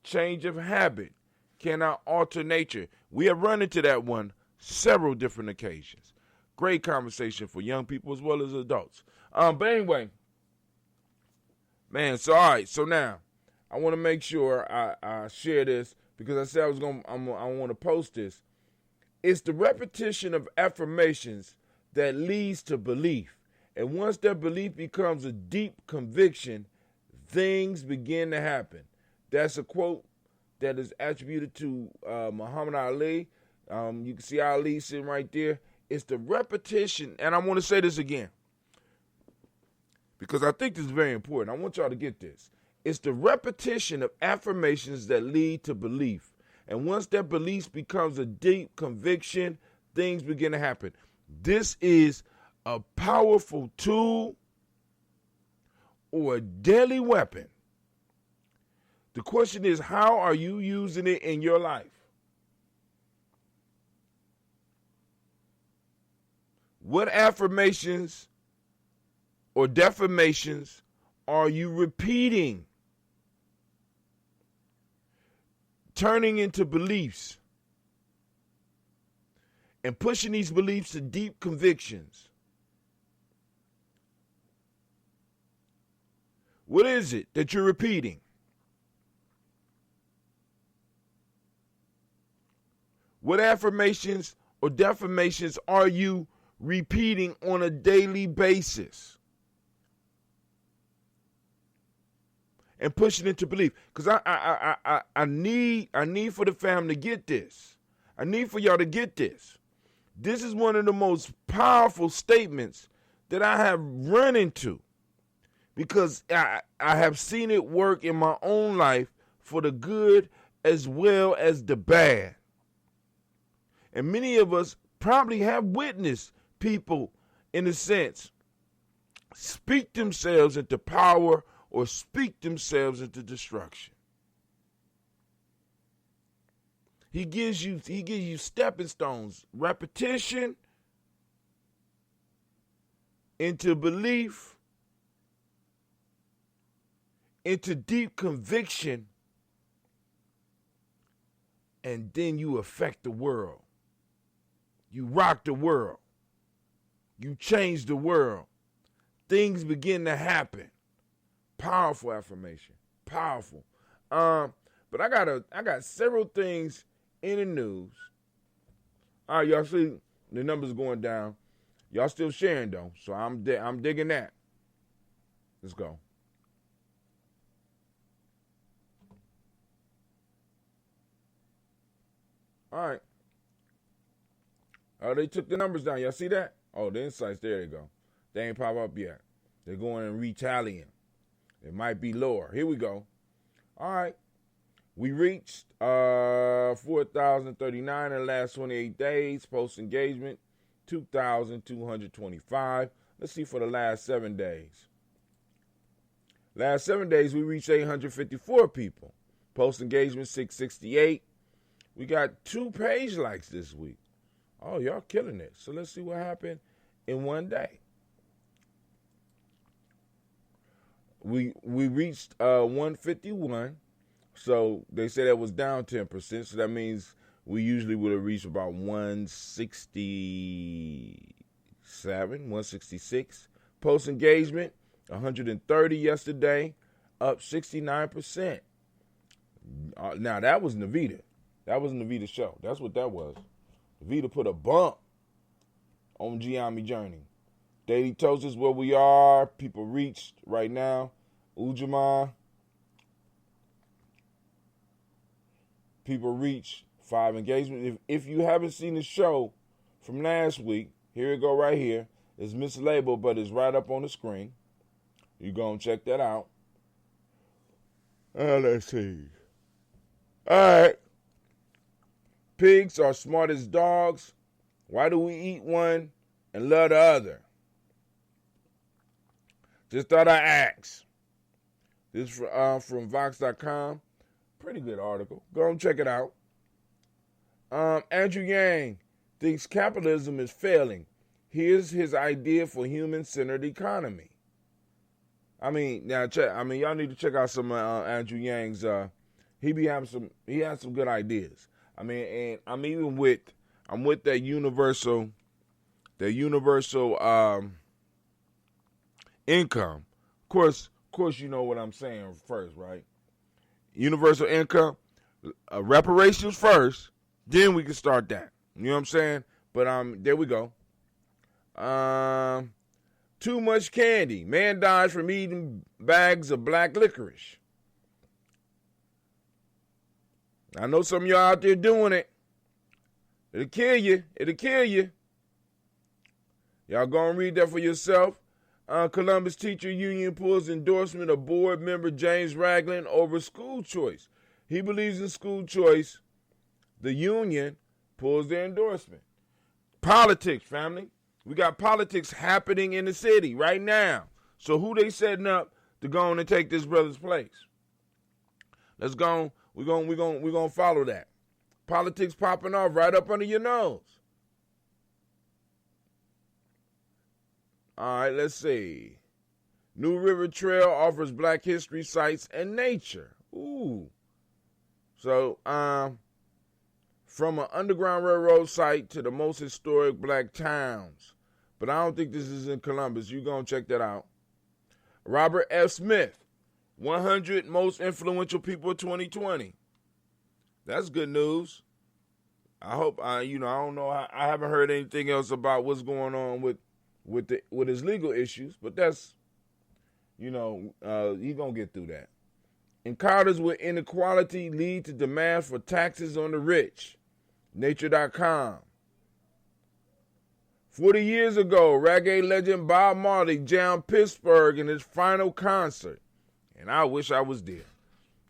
[SPEAKER 11] Change of habit cannot alter nature. We have run into that one several different occasions. Great conversation for young people as well as adults. But anyway, man, so all right, so now I want to make sure I share this because I said I want to post this. It's the repetition of affirmations that leads to belief. And once that belief becomes a deep conviction, things begin to happen. That's a quote that is attributed to Muhammad Ali. You can see Ali sitting right there. It's the repetition, and I want to say this again because I think this is very important. I want y'all to get this. It's the repetition of affirmations that lead to belief. And once that belief becomes a deep conviction, things begin to happen. This is a powerful tool or a deadly weapon. The question is, how are you using it in your life? What affirmations or defamations are you repeating, turning into beliefs, and pushing these beliefs to deep convictions? What is it that you're repeating? What affirmations or defamations are you repeating on a daily basis and pushing into belief? Because I need for the family to get this. I need for y'all to get this. This is one of the most powerful statements that I have run into, because I have seen it work in my own life for the good as well as the bad. And many of us probably have witnessed people, in a sense, speak themselves into power or speak themselves into destruction. He gives you stepping stones, repetition into belief, into deep conviction, and then you affect the world. You rock the world. You change the world. Things begin to happen. Powerful affirmation. Powerful. But I got several things in the news. All right, y'all see the numbers going down. Y'all still sharing though, so I'm digging that. Let's go. All right. Oh, they took the numbers down. Y'all see that? Oh, the insights, there they go. They ain't pop up yet. They're going and retallying. It might be lower. Here we go. All right. We reached 4,039 in the last 28 days. Post engagement, 2,225. Let's see for the last 7 days. Last 7 days, we reached 854 people. Post engagement, 668. We got 2 page likes this week. Oh, y'all killing it. So let's see what happened in one day. We reached 151. So they said that was down 10%. So that means we usually would have reached about 167, 166. Post engagement, 130 yesterday, up 69%. Now that was Navita. That was Navita's show. That's what that was. Navita put a bump on Gye-Nyame journey. Daily Toast is where we are. People reached right now. Ujaama. People reach 5 engagement. If you haven't seen the show from last week, here it go right here. It's mislabeled, but it's right up on the screen. You go and check that out. Let's see. All right. Pigs are smart as dogs. Why do we eat one and love the other? Just thought I'd ask. This is from Vox.com. Pretty good article. Go and check it out. Andrew Yang thinks capitalism is failing. Here's his idea for human-centered economy. Y'all need to check out some Andrew Yang's. He has some good ideas. And I'm with that universal income. Of course, you know what I'm saying first, right? Universal income, reparations first, then we can start that. You know what I'm saying? But there we go. Too much candy. Man dies from eating bags of black licorice. I know some of y'all out there doing it. It'll kill you. Y'all go and read that for yourself. Columbus Teacher Union pulls endorsement of board member James Ragland over school choice. He believes in school choice. The union pulls their endorsement. Politics, family. We got politics happening in the city right now. So who they setting up to go on and take this brother's place? Let's go. We're gonna follow that. Politics popping off right up under your nose. All right, let's see. New River Trail offers Black history sites and nature. Ooh. So, from an Underground Railroad site to the most historic Black towns. But I don't think this is in Columbus. You're going to check that out. Robert F. Smith, 100 most influential people of 2020. That's good news. I hope, I don't know. I haven't heard anything else about what's going on with his legal issues, but that's, he's going to get through that. Encounters with inequality lead to demand for taxes on the rich. Nature.com. 40 years ago, reggae legend Bob Marley jammed Pittsburgh in his final concert. And I wish I was there.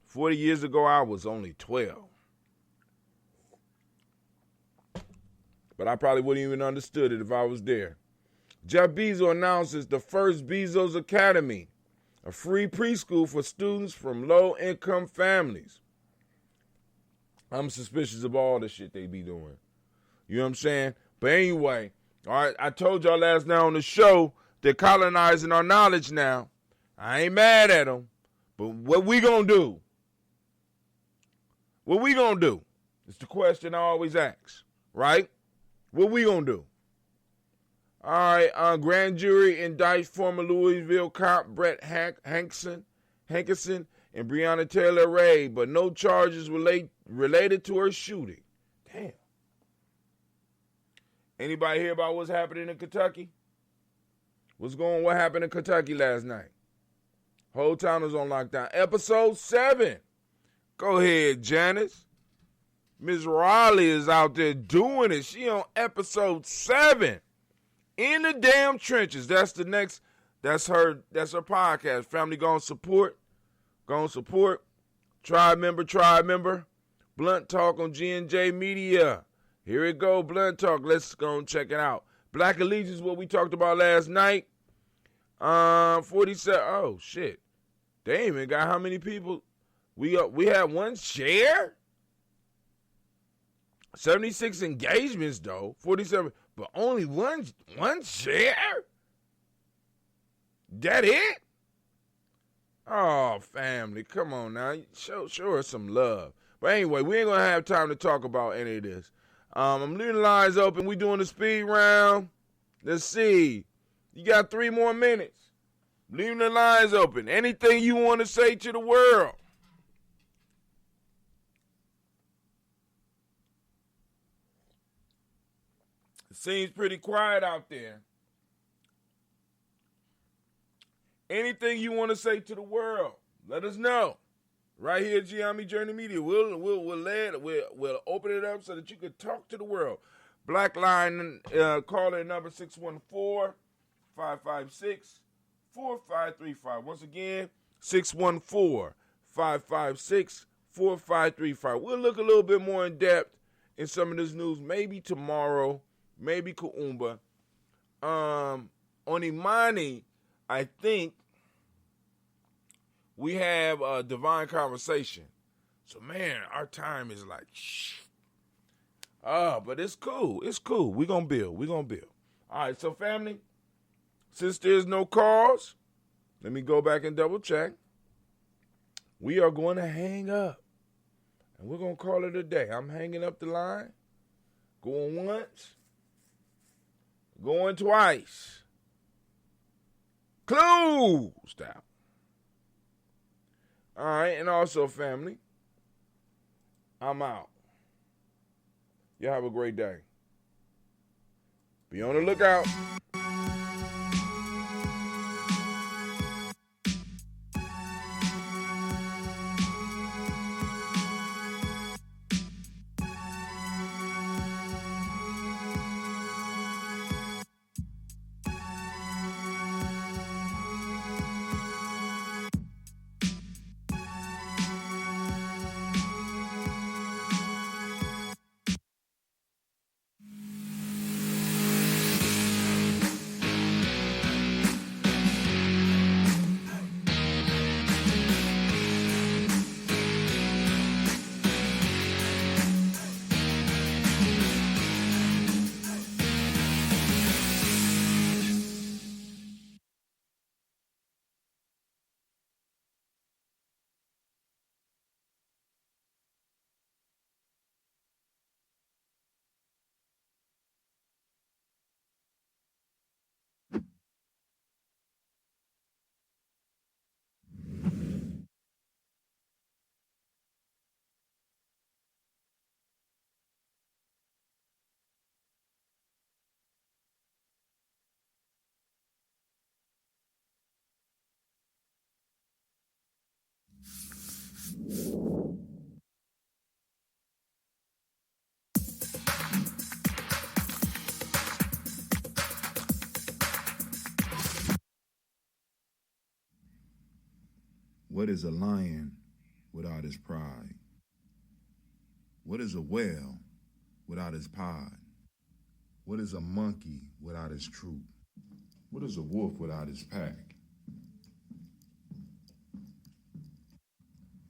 [SPEAKER 11] 40 years ago, I was only 12. But I probably wouldn't even understood it if I was there. Jeff Bezos announces the first Bezos Academy, a free preschool for students from low-income families. I'm suspicious of all the shit they be doing. You know what I'm saying? But anyway, all right, I told y'all last night on the show they're colonizing our knowledge now. I ain't mad at them, but what we gonna do? What we gonna do? It's the question I always ask, right? What we gonna do? All right, grand jury indicts former Louisville cop Brett Hankison and Breonna Taylor Ray, but no charges related to her shooting. Damn. Anybody hear about what's happening in Kentucky? What happened in Kentucky last night? Whole town was on lockdown. Episode 7. Go ahead, Janice. Miss Riley is out there doing it. She on episode 7. In the damn trenches. That's her podcast. Family gonna support. Tribe member. Blunt Talk on G&J Media. Here it go, Blunt Talk. Let's go and check it out. Black Allegiance, what we talked about last night. 47. Oh shit. They ain't even got how many people? We had one share. 76 engagements though. 47, but only one share. That it? Oh, family, come on now. Show us some love. But anyway, we ain't gonna have time to talk about any of this. I'm leaving the lines open. We doing the speed round. Let's see. You got 3 more minutes. Leaving the lines open. Anything you want to say to the world? It seems pretty quiet out there. Anything you want to say to the world? Let us know. Right here at Gye-Nyame Journey Media. We'll open it up so that you can talk to the world. Black line caller number 614-556-4535. Once again, 614-556-4535. We'll look a little bit more in depth in some of this news. Maybe tomorrow, maybe Kuumba. On Imani, I think we have a divine conversation. So, man, our time is like, shh. But it's cool. It's cool. We're going to build. All right, so family, since there's no calls, let me go back and double check. We are going to hang up. And we're going to call it a day. I'm hanging up the line. Going once. Going twice. Closed out. All right, and also, family, I'm out. Y'all have a great day. Be on the lookout.
[SPEAKER 6] What is a lion without his pride? What is a whale without his pod? What is a monkey without his troop? What is a wolf without his pack?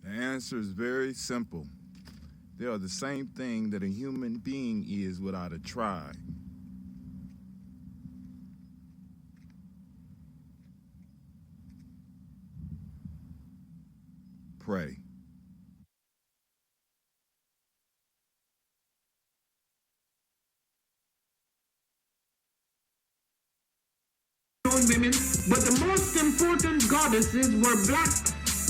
[SPEAKER 6] The answer is very simple. They are the same thing that a human being is without a tribe. Pray.
[SPEAKER 7] Women, but the most important goddesses were black,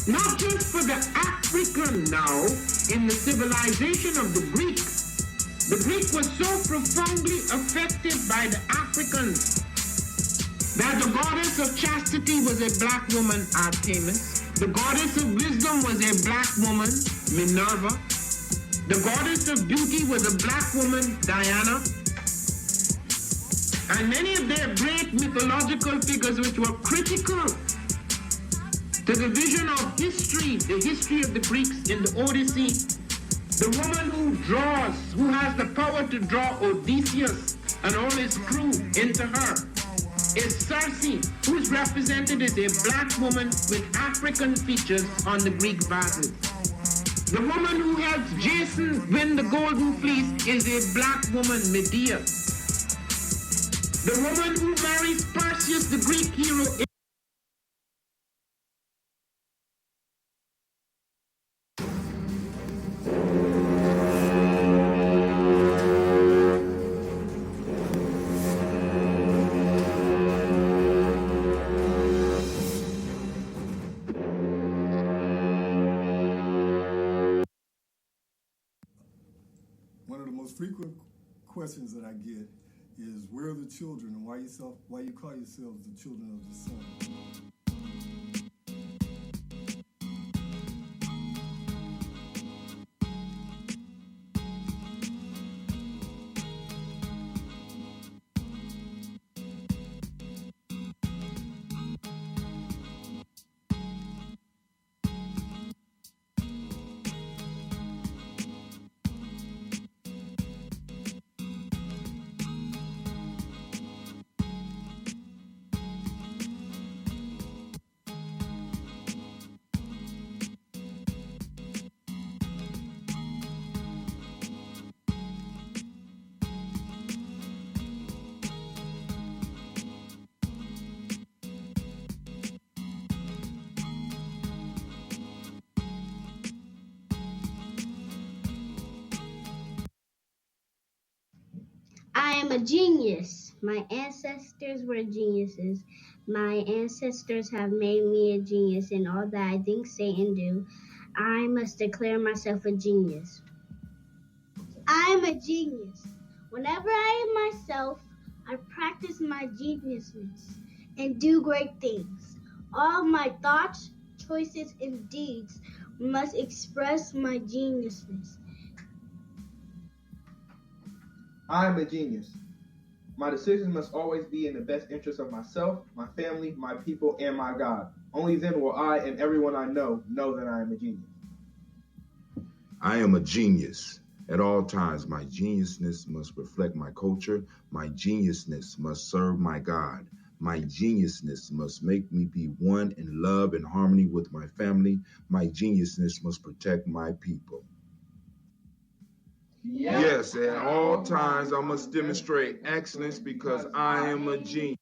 [SPEAKER 7] not just for the African now in the civilization of the Greek. The Greek was so profoundly affected by the Africans that the goddess of chastity was a black woman, Artemis. The goddess of wisdom was a black woman, Minerva. The goddess of beauty was a black woman, Diana. And many of their great mythological figures which were critical to the vision of history, the history of the Greeks in the Odyssey, the woman who has the power to draw Odysseus and all his crew into her, is Circe, who is represented as a black woman with African features on the Greek vases. The woman who helps Jason win the Golden Fleece is a black woman, Medea. The woman who marries Perseus, the Greek hero,
[SPEAKER 8] One of the most frequent questions that I get is, where are the children, and why you call yourselves the children of the sun?
[SPEAKER 9] I am a genius. My ancestors were geniuses. My ancestors have made me a genius in all that I think, say, and do. I must declare myself a genius. I am a genius. Whenever I am myself, I practice my geniusness and do great things. All my thoughts, choices, and deeds must express my geniusness.
[SPEAKER 10] I am a genius. My decisions must always be in the best interest of myself, my family, my people, and my God. Only then will I and everyone I know that I am a genius.
[SPEAKER 6] I am a genius. At all times, my geniusness must reflect my culture. My geniusness must serve my God. My geniusness must make me be one in love and harmony with my family. My geniusness must protect my people. Yes, at all times I must demonstrate excellence because I am a genius.